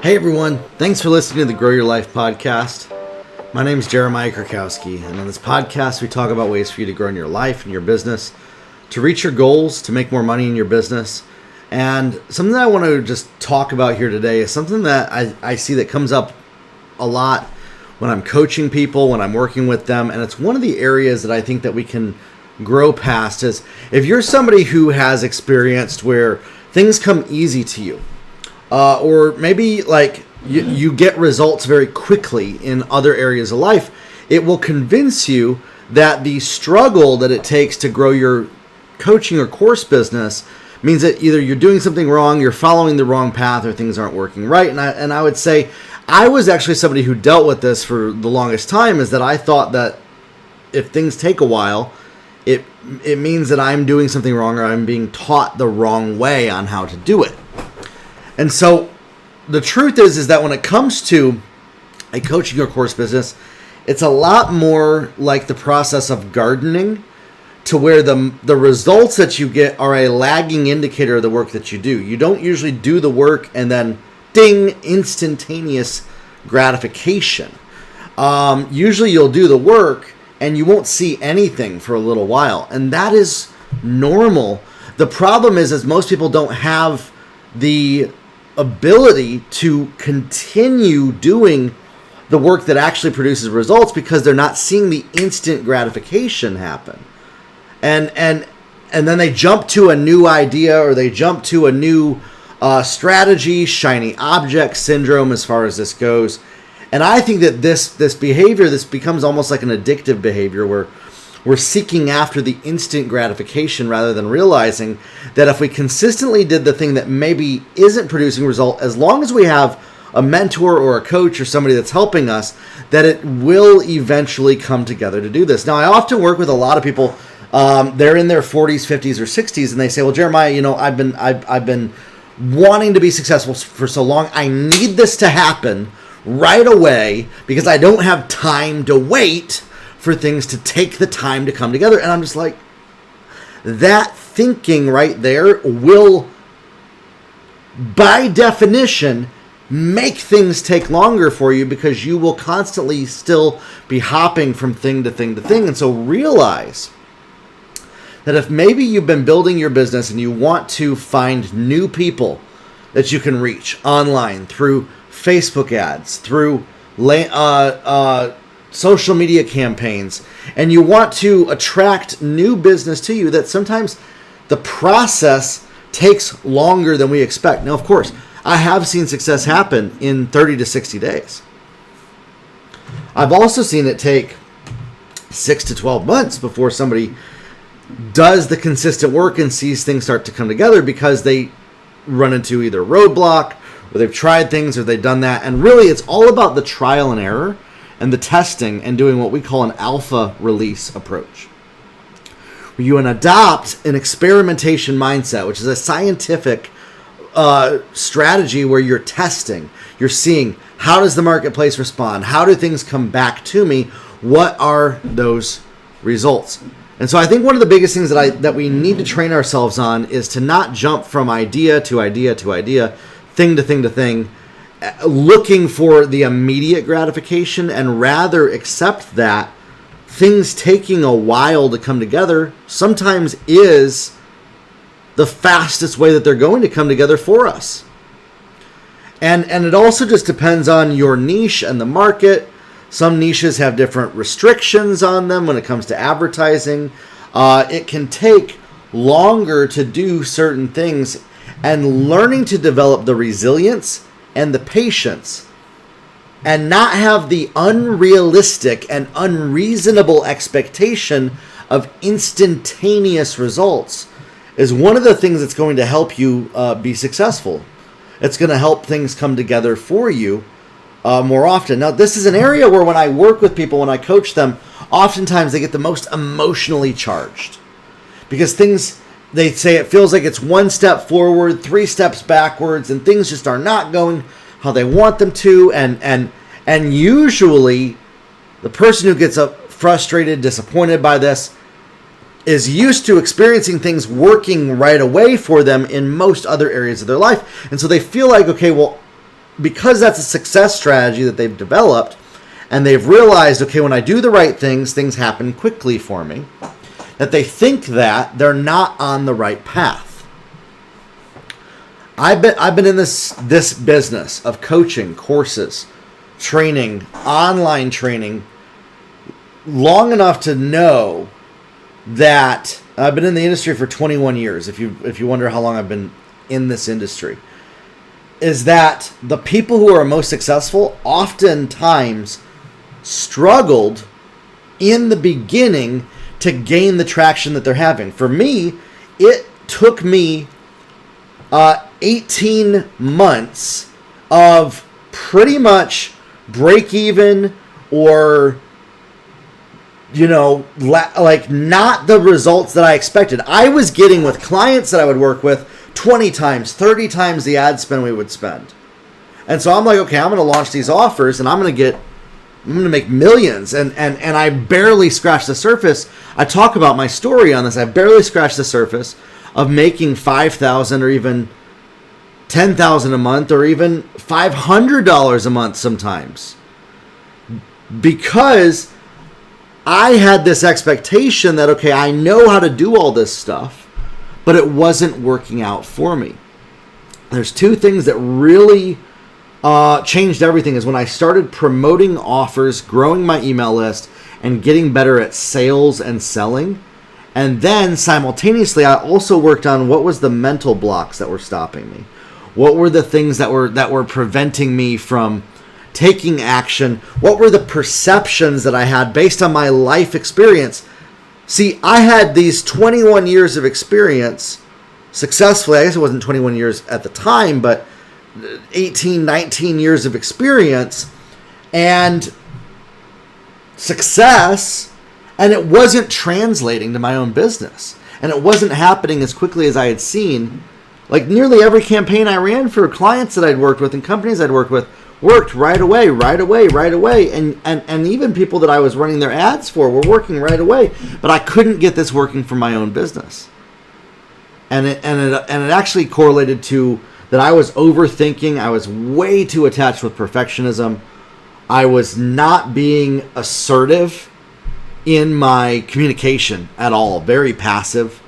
Hey everyone, thanks for listening to the Grow Your Life podcast. My name is Jeremiah Krakowski, and on this podcast we talk about ways for you to grow in your life and your business, to reach your goals, to make more money in your business. And something that I want to just talk about here today is something that I see that comes up a lot when I'm coaching people, when I'm working with them, and it's one of the areas that I think that we can grow past is if you're somebody who has experienced where things come easy to you, or maybe like you get results very quickly in other areas of life, it will convince you that the struggle that it takes to grow your coaching or course business means that either you're doing something wrong, you're following the wrong path, or things aren't working right. And I would say I was actually somebody who dealt with this for the longest time, is that I thought that if things take a while, it means that I'm doing something wrong or I'm being taught the wrong way on how to do it. And so the truth is that when it comes to a coaching or course business, it's a lot more like the process of gardening, to where the results that you get are a lagging indicator of the work that you do. You don't usually do the work and then ding, instantaneous gratification. Usually you'll do the work and you won't see anything for a little while. And that is normal. The problem is most people don't have the ability to continue doing the work that actually produces results because they're not seeing the instant gratification happen. And then they jump to a new idea, or they jump to a new strategy, shiny object syndrome as far as this goes. And I think that this behavior, this becomes almost like an addictive behavior where we're seeking after the instant gratification rather than realizing that if we consistently did the thing that maybe isn't producing result, as long as we have a mentor or a coach or somebody that's helping us, that it will eventually come together to do this. Now, I often work with a lot of people. They're in their 40s, 50s, or 60s, and they say, "Well, Jeremiah, I've been wanting to be successful for so long. I need this to happen right away because I don't have time to wait for things to take the time to come together." And I'm just like, that thinking right there will, by definition, make things take longer for you because you will constantly still be hopping from thing to thing to thing. And so realize that if maybe you've been building your business and you want to find new people that you can reach online through Facebook ads, through social media campaigns, and you want to attract new business to you, that sometimes the process takes longer than we expect. Now, of course, I have seen success happen in 30 to 60 days. I've also seen it take 6 to 12 months before somebody does the consistent work and sees things start to come together because they run into either roadblock, or they've tried things, or they've done that. And really, it's all about the trial and error and the testing and doing what we call an alpha release approach, where you adopt an experimentation mindset, which is a scientific strategy where you're testing, you're seeing how does the marketplace respond, how do things come back to me, what are those results. And so I think one of the biggest things that we need to train ourselves on is to not jump from idea to idea to idea, thing to thing to thing, looking for the immediate gratification, and rather accept that things taking a while to come together sometimes is the fastest way that they're going to come together for us. And it also just depends on your niche and the market. Some niches have different restrictions on them when it comes to advertising. It can take longer to do certain things, and learning to develop the resilience and the patience and not have the unrealistic and unreasonable expectation of instantaneous results is one of the things that's going to help you be successful. It's going to help things come together for you more often. Now, this is an area where when I work with people, when I coach them, oftentimes they get the most emotionally charged because things, they say it feels like it's one step forward, 3 steps backwards, and things just are not going how they want them to. And usually the person who gets frustrated, disappointed by this is used to experiencing things working right away for them in most other areas of their life. And so they feel like, okay, well, because that's a success strategy that they've developed, and they've realized, okay, when I do the right things, things happen quickly for me, that they think that they're not on the right path. I've been in this business of coaching, courses, training, online training, long enough to know that I've been in the industry for 21 years. If you wonder how long I've been in this industry, is that the people who are most successful oftentimes struggled in the beginning to gain the traction that they're having. For me, it took me 18 months of pretty much break even, or like not the results that I expected. I was getting with clients that I would work with 20 times, 30 times the ad spend we would spend. And so I'm like, okay, I'm going to launch these offers and I'm going to make millions. And I barely scratched the surface. I talk about my story on this. I barely scratched the surface of making $5,000 or even $10,000 a month, or even $500 a month sometimes, because I had this expectation that, okay, I know how to do all this stuff, but it wasn't working out for me. There's two things that really changed everything is when I started promoting offers, growing my email list, and getting better at sales and selling. And then simultaneously, I also worked on what was the mental blocks that were stopping me. What were the things that were preventing me from taking action? What were the perceptions that I had based on my life experience? See, I had these 21 years of experience successfully. I guess it wasn't 21 years at the time, but 18, 19 years of experience and success, and it wasn't translating to my own business. And it wasn't happening as quickly as I had seen. Like nearly every campaign I ran for clients that I'd worked with and companies I'd worked with worked right away. And even people that I was running their ads for were working right away. But I couldn't get this working for my own business. And it actually correlated to that I was overthinking. I was way too attached with perfectionism. I was not being assertive in my communication at all. Very passive.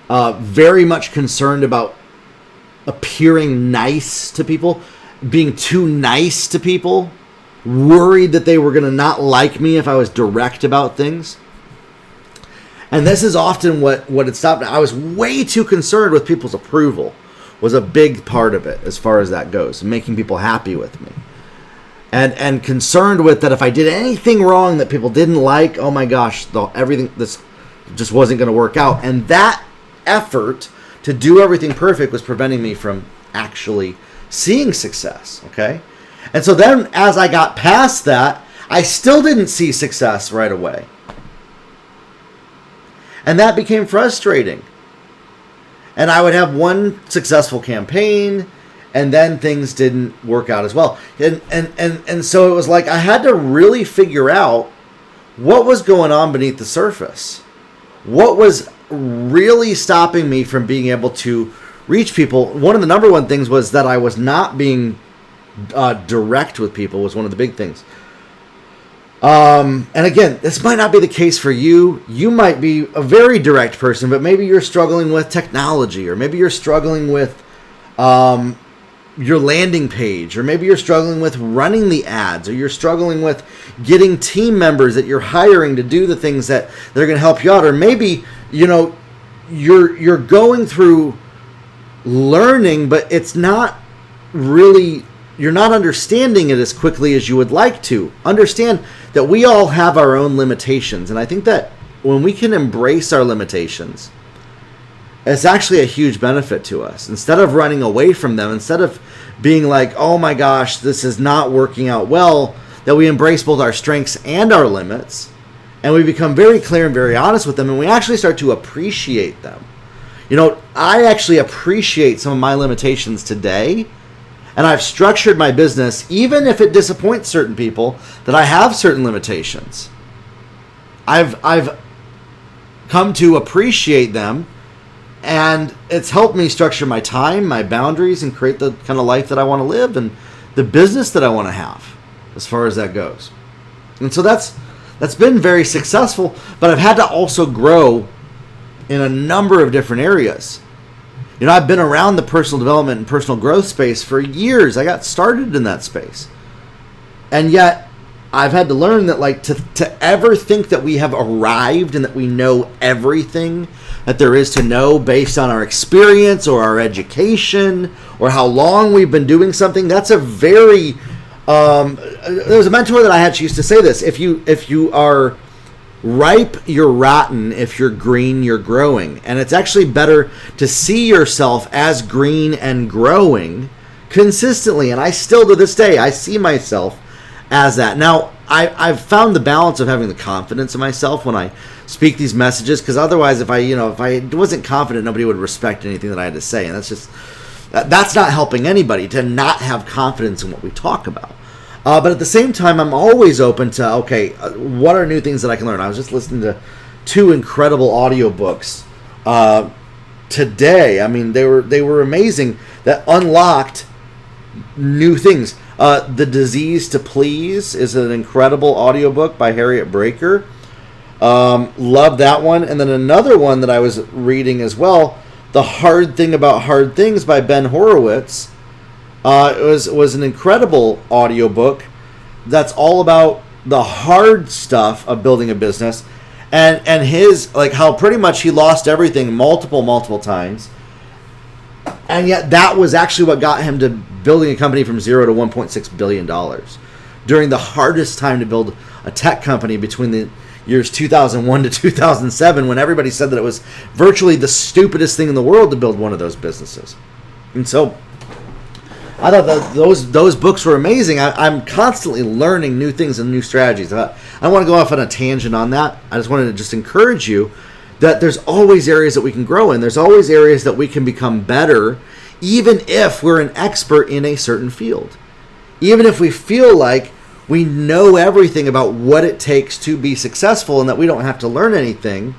Very much concerned about appearing nice to people, being too nice to people, worried that they were going to not like me if I was direct about things. And this is often what it stopped. I was way too concerned with people's approval, was a big part of it as far as that goes, making people happy with me. And concerned with that if I did anything wrong that people didn't like, oh my gosh, this just wasn't going to work out. And that effort to do everything perfect was preventing me from actually seeing success, okay? And so then as I got past that, I still didn't see success right away. And that became frustrating. And I would have one successful campaign, and then things didn't work out as well. And so it was like I had to really figure out what was going on beneath the surface. What was really stopping me from being able to reach people. One of the number one things was that I was not being direct with people, was one of the big things. And again, this might not be the case for you. You might be a very direct person, but maybe you're struggling with technology, or maybe you're struggling with your landing page, or maybe you're struggling with running the ads, or you're struggling with getting team members that you're hiring to do the things that they're going to help you out, or maybe you're going through learning, but it's not really, you're not understanding it as quickly as you would like to. Understand that we all have our own limitations, and I think that when we can embrace our limitations, it's actually a huge benefit to us. Instead of running away from them, instead of being like, oh my gosh, this is not working out well, that we embrace both our strengths and our limits, and we become very clear and very honest with them, and we actually start to appreciate them. I actually appreciate some of my limitations today, and I've structured my business, even if it disappoints certain people, that I have certain limitations. I've come to appreciate them, and it's helped me structure my time, my boundaries, and create the kind of life that I want to live, and the business that I want to have as far as that goes. And so that's been very successful, but I've had to also grow in a number of different areas. I've been around the personal development and personal growth space for years. I got started in that space. And yet I've had to learn that to ever think that we have arrived and that we know everything that there is to know based on our experience or our education or how long we've been doing something, that's a very there was a mentor that I had. She used to say this: if you are ripe, you're rotten. If you're green, you're growing. And it's actually better to see yourself as green and growing consistently. And I still, to this day, I see myself as that. Now, I've found the balance of having the confidence in myself when I speak these messages, because otherwise, if I wasn't confident, nobody would respect anything that I had to say. And that's not helping anybody, to not have confidence in what we talk about. But at the same time, I'm always open to, what are new things that I can learn? I was just listening to 2 incredible audiobooks today. I mean, they were amazing, that unlocked new things. The Disease to Please is an incredible audiobook by Harriet Breaker. Love that one. And then another one that I was reading as well, The Hard Thing About Hard Things by Ben Horowitz. It was an incredible audiobook that's all about the hard stuff of building a business, and his, how pretty much he lost everything multiple times, and yet that was actually what got him to building a company from 0 to $1.6 billion during the hardest time to build a tech company, between the years 2001 to 2007, when everybody said that it was virtually the stupidest thing in the world to build one of those businesses. And so I thought that those books were amazing. I'm constantly learning new things and new strategies. I want to go off on a tangent on that. I just wanted to just encourage you that there's always areas that we can grow in. There's always areas that we can become better, even if we're an expert in a certain field. Even if we feel like we know everything about what it takes to be successful and that we don't have to learn anything,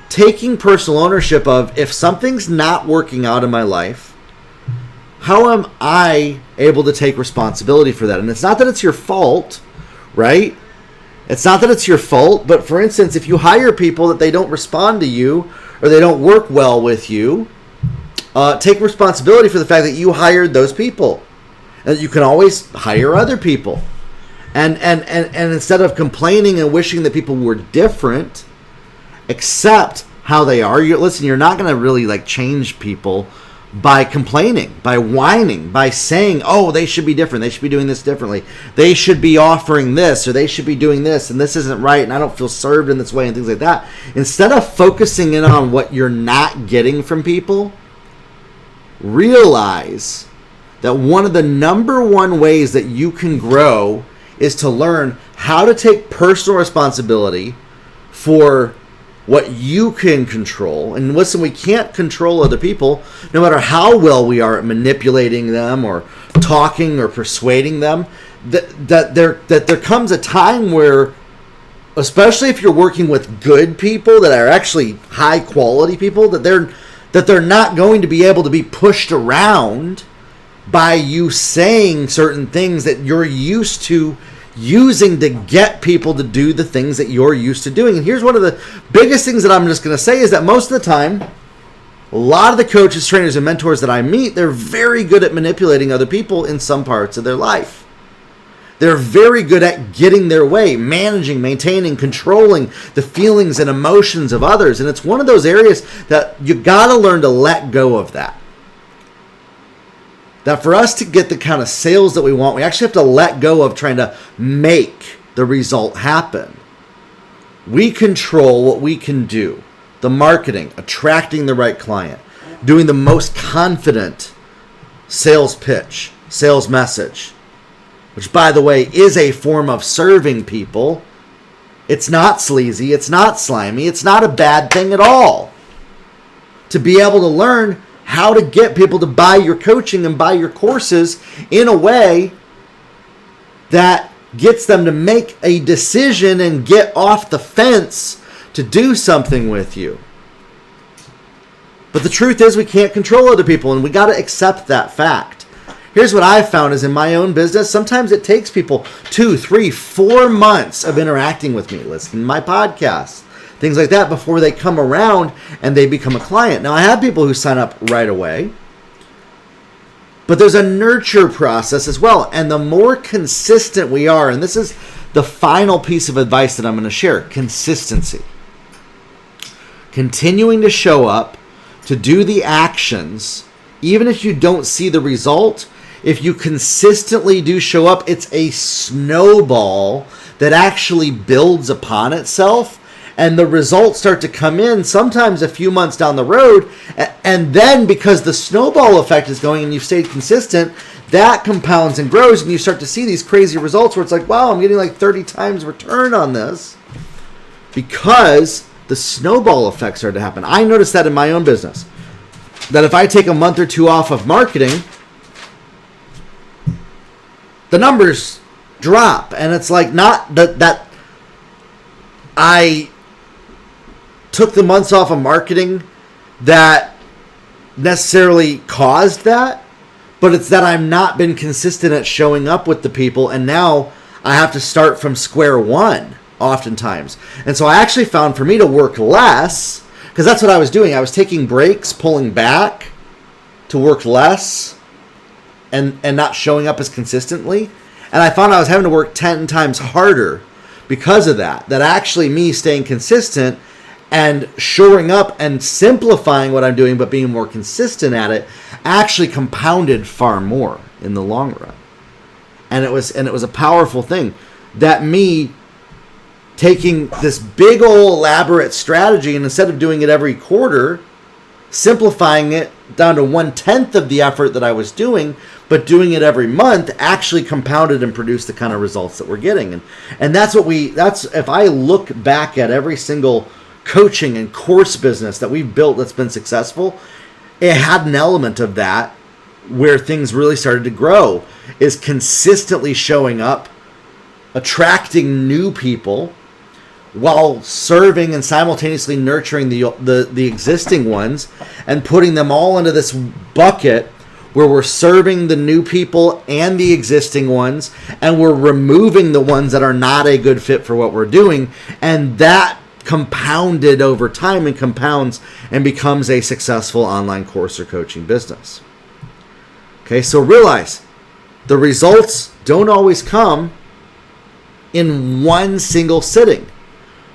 taking personal ownership of, if something's not working out in my life, how am I able to take responsibility for that? And it's not that it's your fault, right? It's not that it's your fault, but for instance, if you hire people that they don't respond to you or they don't work well with you, take responsibility for the fact that you hired those people. And you can always hire other people. And instead of complaining and wishing that people were different, accept how they are. You're not going to really change people by complaining, by whining, by saying, oh, they should be different, they should be doing this differently, they should be offering this, or they should be doing this, and this isn't right, and I don't feel served in this way, and things like that. Instead of focusing in on what you're not getting from people, realize that one of the number one ways that you can grow is to learn how to take personal responsibility for what you can control. And listen, we can't control other people, no matter how well we are at manipulating them or talking or persuading them. That there comes a time where, especially if you're working with good people that are actually high quality people, that they're not going to be able to be pushed around by you saying certain things that you're used to using to get people to do the things that you're used to doing. And here's one of the biggest things that I'm just going to say is that most of the time, a lot of the coaches, trainers, and mentors that I meet, they're very good at manipulating other people in some parts of their life. They're very good at getting their way, managing, maintaining, controlling the feelings and emotions of others. And it's one of those areas that you got to learn to let go of that. That for us to get the kind of sales that we want, we actually have to let go of trying to make the result happen. We control what we can do. The marketing, attracting the right client, doing the most confident sales pitch, sales message, which, by the way, is a form of serving people. It's not sleazy. It's not slimy. It's not a bad thing at all. To be able to learn how to get people to buy your coaching and buy your courses in a way that gets them to make a decision and get off the fence to do something with you. But the truth is, we can't control other people, and we got to accept that fact. here's what I've found is in my own business, sometimes it takes people 2, 3, 4 months of interacting with me, listening to my podcasts, things like that, before they come around and they become a client. Now, I have people who sign up right away, but there's a nurture process as well. And the more consistent we are, and this is the final piece of advice that I'm going to share, consistency. Continuing to show up, to do the actions, even if you don't see the result, if you consistently do show up, it's a snowball that actually builds upon itself, and the results start to come in sometimes a few months down the road, and then because the snowball effect is going and you've stayed consistent, that compounds and grows, and you start to see these crazy results where it's like, wow, I'm getting like 30 times return on this because the snowball effects start to happen. I noticed that in my own business, that if I take a month or 2 off of marketing, the numbers drop. And it's like not that I took the months off of marketing that necessarily caused that, but it's that I've not been consistent at showing up with the people, and now I have to start from square one oftentimes. And so I actually found for me to work less, because that's what I was doing. I was taking breaks, pulling back to work less and not showing up as consistently. And I found I was having to work 10 times harder because of that. That actually me staying consistent and shoring up and simplifying what I'm doing but being more consistent at it actually compounded far more in the long run. And it was a powerful thing. That me taking this big old elaborate strategy, and instead of doing it every quarter, simplifying it down to 1/10 of the effort that I was doing, but doing it every month, actually compounded and produced the kind of results that we're getting. And that's if I look back at every single coaching and course business that we've built that's been successful, it had an element of that where things really started to grow, is consistently showing up, attracting new people, while serving and simultaneously nurturing the existing ones, and putting them all into this bucket where we're serving the new people and the existing ones, and we're removing the ones that are not a good fit for what we're doing. And that compounded over time and compounds and becomes a successful online course or coaching business. Okay, so realize the results don't always come in one single sitting.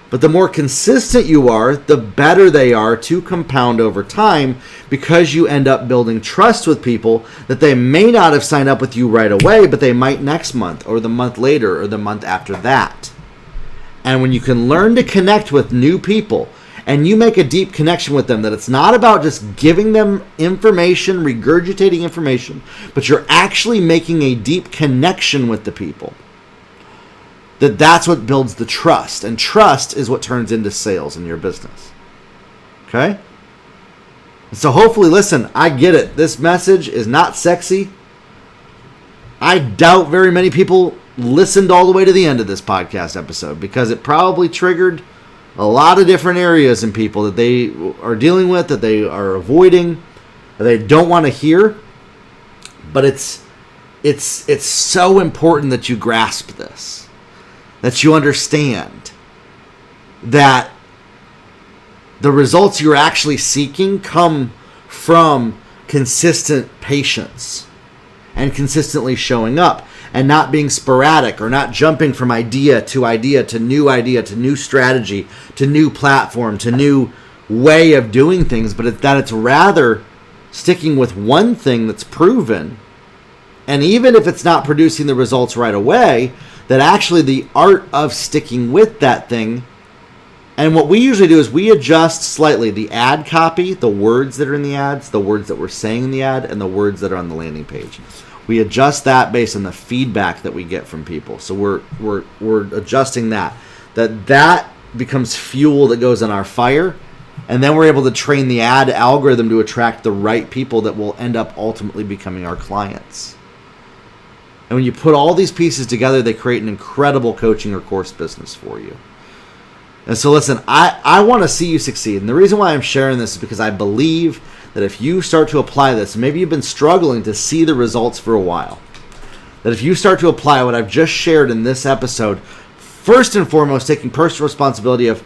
But the more consistent you are, the better they are to compound over time, because you end up building trust with people that they may not have signed up with you right away, but they might next month or the month later or the month after that. And when you can learn to connect with new people and you make a deep connection with them, that it's not about just giving them information, regurgitating information, but you're actually making a deep connection with the people, that's what builds the trust. And trust is what turns into sales in your business. Okay? So hopefully, listen, I get it. This message is not sexy. I doubt very many people listened all the way to the end of this podcast episode, because it probably triggered a lot of different areas in people that they are dealing with, that they are avoiding, that they don't want to hear. But it's so important that you grasp this, that you understand that the results you're actually seeking come from consistent patience and consistently showing up, and not being sporadic, or not jumping from idea to new strategy, to new platform, to new way of doing things, but that it's rather sticking with one thing that's proven. And even if it's not producing the results right away, that actually the art of sticking with that thing. And what we usually do is we adjust slightly the ad copy, the words that are in the ads, the words that we're saying in the ad, and the words that are on the landing page. We adjust that based on the feedback that we get from people. So we're adjusting that becomes fuel that goes on our fire, and then we're able to train the ad algorithm to attract the right people that will end up ultimately becoming our clients. And when you put all these pieces together, they create an incredible coaching or course business for you. And so listen, I want to see you succeed. And the reason why I'm sharing this is because I believe that if you start to apply this, maybe you've been struggling to see the results for a while, that if you start to apply what I've just shared in this episode, first and foremost, taking personal responsibility of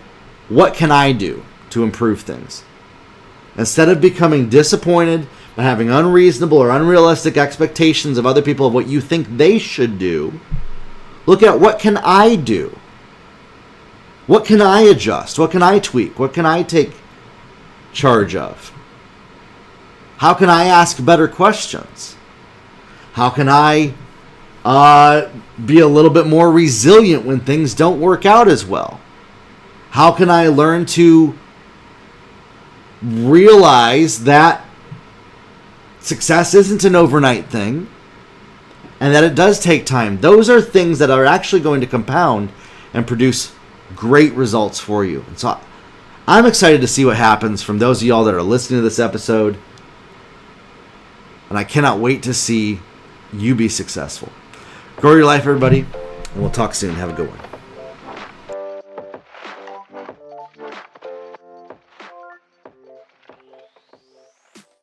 what can I do to improve things? Instead of becoming disappointed by having unreasonable or unrealistic expectations of other people of what you think they should do, look at what can I do? What can I adjust? What can I tweak? What can I take charge of? How can I ask better questions? How can I be a little bit more resilient when things don't work out as well? How can I learn to realize that success isn't an overnight thing and that it does take time? Those are things that are actually going to compound and produce great results for you. And so I'm excited to see what happens from those of y'all that are listening to this episode. And I cannot wait to see you be successful. Grow your life, everybody, and we'll talk soon. Have a good one.